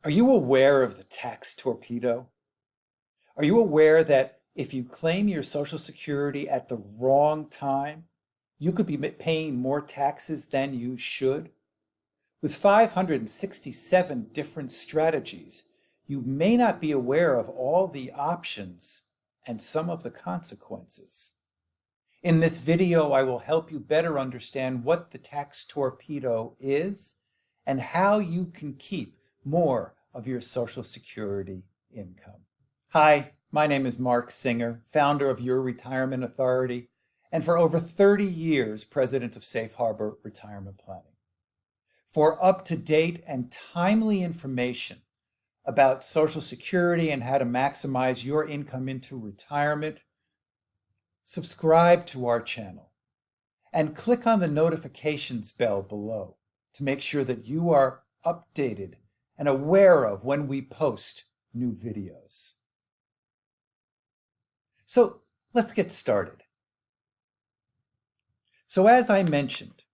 Are you aware of the tax torpedo? Are you aware that if you claim your Social Security at the wrong time, you could be paying more taxes than you should? With 567 different strategies, you may not be aware of all the options and some of the consequences. In this video, I will help you better understand what the tax torpedo is and how you can keep more of your Social Security income. Hi, my name is Mark Singer, founder of Your Retirement Authority, and for over 30 years, president of Safe Harbor Retirement Planning. For up-to-date and timely information about Social Security and how to maximize your income into retirement, subscribe to our channel and click on the notifications bell below to make sure that you are updated and aware of when we post new videos. So let's get started. So as I mentioned,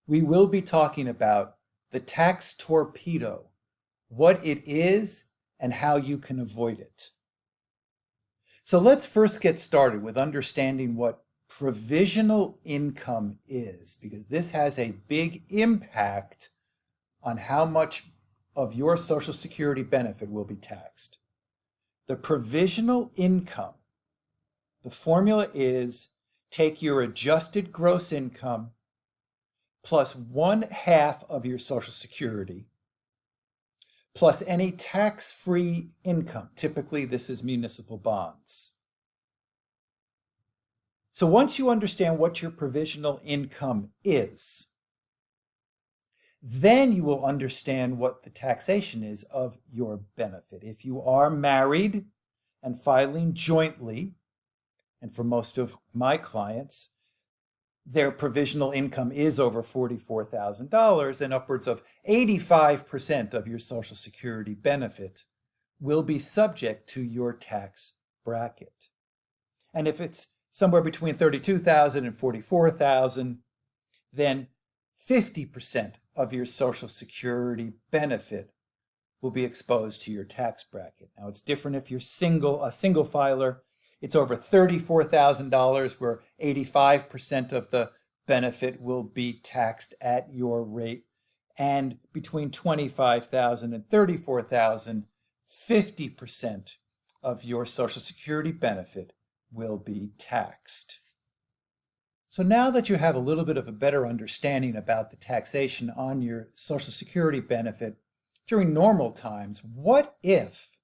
we will be talking about the tax torpedo, what it is and how you can avoid it. So let's first get started with understanding what provisional income is, because this has a big impact on how much of your Social Security benefit will be taxed. The provisional income, the formula is take your adjusted gross income plus 1/2 of your Social Security plus any tax-free income. Typically, this is municipal bonds. So once you understand what your provisional income is, then you will understand what the taxation is of your benefit. If you are married and filing jointly, and for most of my clients, their provisional income is over $44,000, and upwards of 85% of your Social Security benefit will be subject to your tax bracket. And if it's somewhere between $32,000 and $44,000, then 50% of your Social Security benefit will be exposed to your tax bracket. Now, it's different if you're a single filer. It's over $34,000, where 85% of the benefit will be taxed at your rate. And between $25,000 and $34,000, 50% of your Social Security benefit will be taxed. So now that you have a little bit of a better understanding about the taxation on your Social Security benefit during normal times, what if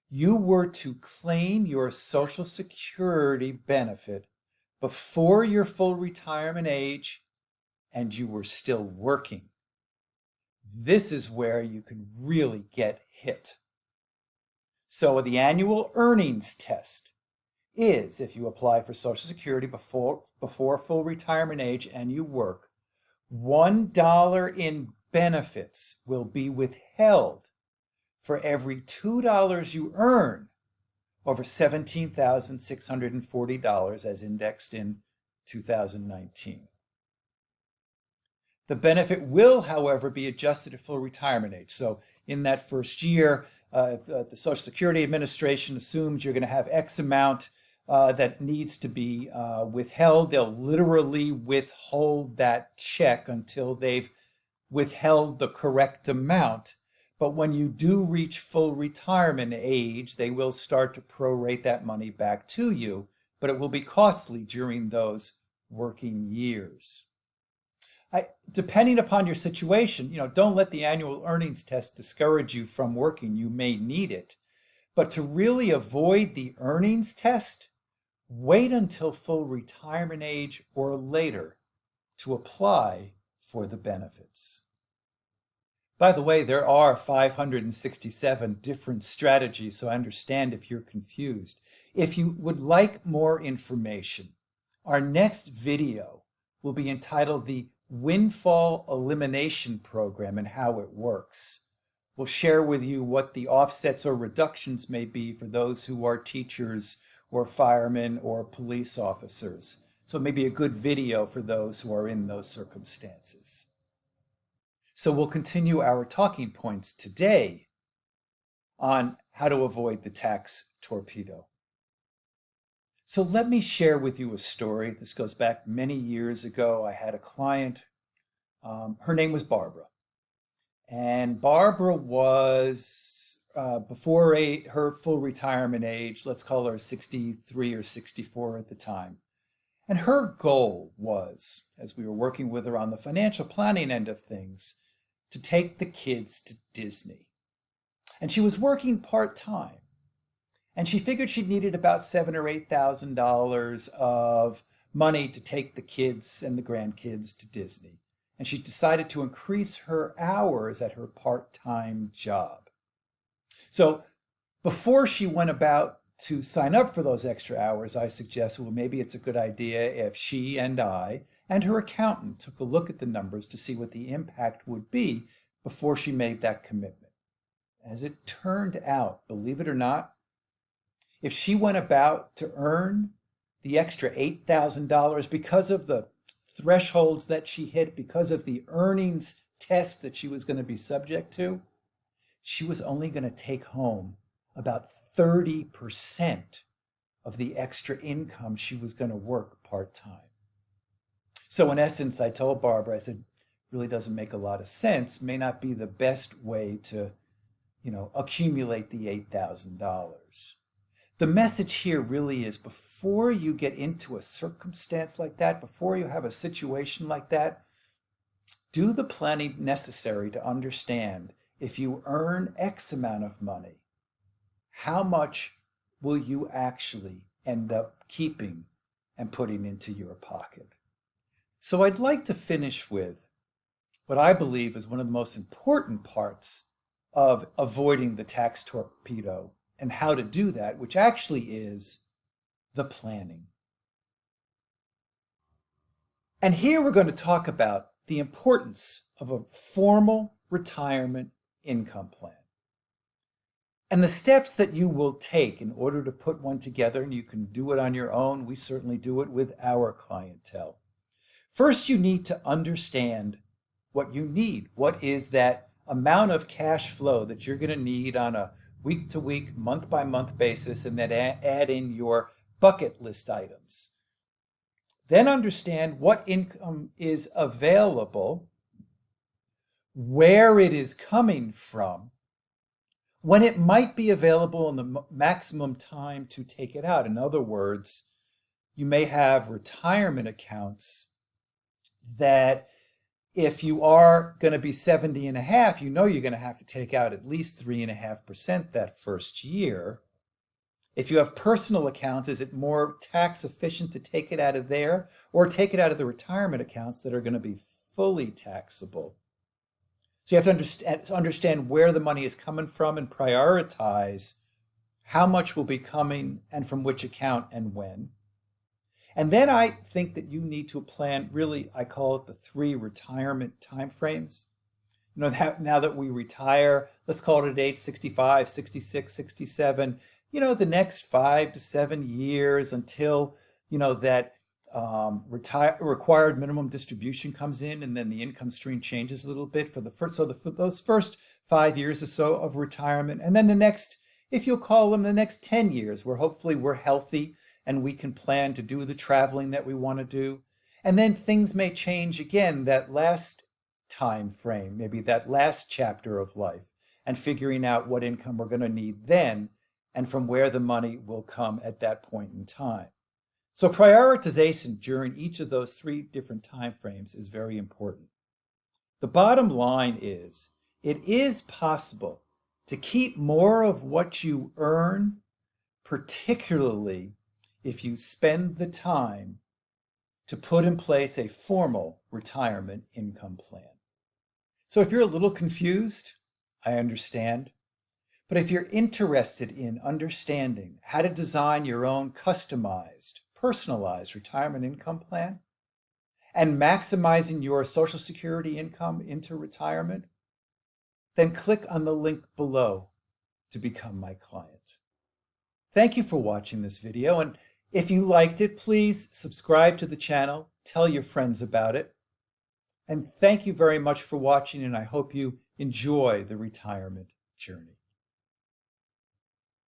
you were to claim your Social Security benefit before your full retirement age and you were still working? This is where you can really get hit. So the annual earnings test is, if you apply for Social Security before full retirement age and you work, $1 in benefits will be withheld for every $2 you earn over $17,640 as indexed in 2019. The benefit will, however, be adjusted at full retirement age. So in that first year, the Social Security Administration assumes you're going to have X amount that needs to be withheld. They'll literally withhold that check until they've withheld the correct amount. But when you do reach full retirement age, they will start to prorate that money back to you, but it will be costly during those working years. Depending upon your situation, don't let the annual earnings test discourage you from working. You may need it. But to really avoid the earnings test, wait until full retirement age or later to apply for the benefits. By the way, there are 567 different strategies, so I understand if you're confused. If you would like more information, our next video will be entitled the Windfall Elimination Program and how it works. We'll share with you what the offsets or reductions may be for those who are teachers or firemen or police officers. So it may be a good video for those who are in those circumstances. So we'll continue our talking points today on how to avoid the tax torpedo. So let me share with you a story. This goes back many years ago. I had a client, her name was Barbara. And Barbara was before her full retirement age, let's call her 63 or 64 at the time. And her goal was, as we were working with her on the financial planning end of things, to take the kids to Disney. And she was working part-time. And she figured she needed about $7,000 or $8,000 of money to take the kids and the grandkids to Disney. And she decided to increase her hours at her part-time job. So before she went about to sign up for those extra hours, I suggested, well, maybe it's a good idea if she and I and her accountant took a look at the numbers to see what the impact would be before she made that commitment. As it turned out, believe it or not, if she went about to earn the extra $8,000 because of the thresholds that she hit, because of the earnings test that she was going to be subject to, she was only going to take home about 30% of the extra income she was going to work part-time. So in essence, I told Barbara, I said, really doesn't make a lot of sense, may not be the best way to, accumulate the $8,000. The message here really is before you get into a circumstance like that, before you have a situation like that, do the planning necessary to understand if you earn X amount of money, how much will you actually end up keeping and putting into your pocket? So I'd like to finish with what I believe is one of the most important parts of avoiding the tax torpedo and how to do that, which actually is the planning. And here we're going to talk about the importance of a formal retirement income plan and the steps that you will take in order to put one together. And you can do it on your own. We certainly do it with our clientele. First, you need to understand what you need. What is that amount of cash flow that you're going to need on a week-to-week, month-by-month basis, and then add in your bucket list items. Then understand what income is available, where it is coming from, when it might be available, and the maximum time to take it out. In other words, you may have retirement accounts that if you are going to be 70 and a half, you're going to have to take out at least 3.5% that first year. If you have personal accounts, is it more tax efficient to take it out of there or take it out of the retirement accounts that are going to be fully taxable? So you have to understand where the money is coming from and prioritize how much will be coming and from which account and when. And then I think that you need to plan, really, I call it the 3 retirement timeframes. Now that we retire, let's call it at age 65, 66, 67, the next 5 to 7 years until, that required minimum distribution comes in, and then the income stream changes a little bit for those first 5 years or so of retirement. And then the next, if you'll call them the next 10 years, where hopefully we're healthy and we can plan to do the traveling that we want to do. And then things may change again, that last time frame, maybe that last chapter of life, and figuring out what income we're going to need then and from where the money will come at that point in time. So prioritization during each of those 3 different time frames is very important. The bottom line is, it is possible to keep more of what you earn, particularly if you spend the time to put in place a formal retirement income plan. So if you're a little confused, I understand. But if you're interested in understanding how to design your own customized, personalized retirement income plan and maximizing your Social Security income into retirement, then click on the link below to become my client. Thank you for watching this video, and if you liked it, please subscribe to the channel, tell your friends about it, and thank you very much for watching, and I hope you enjoy the retirement journey.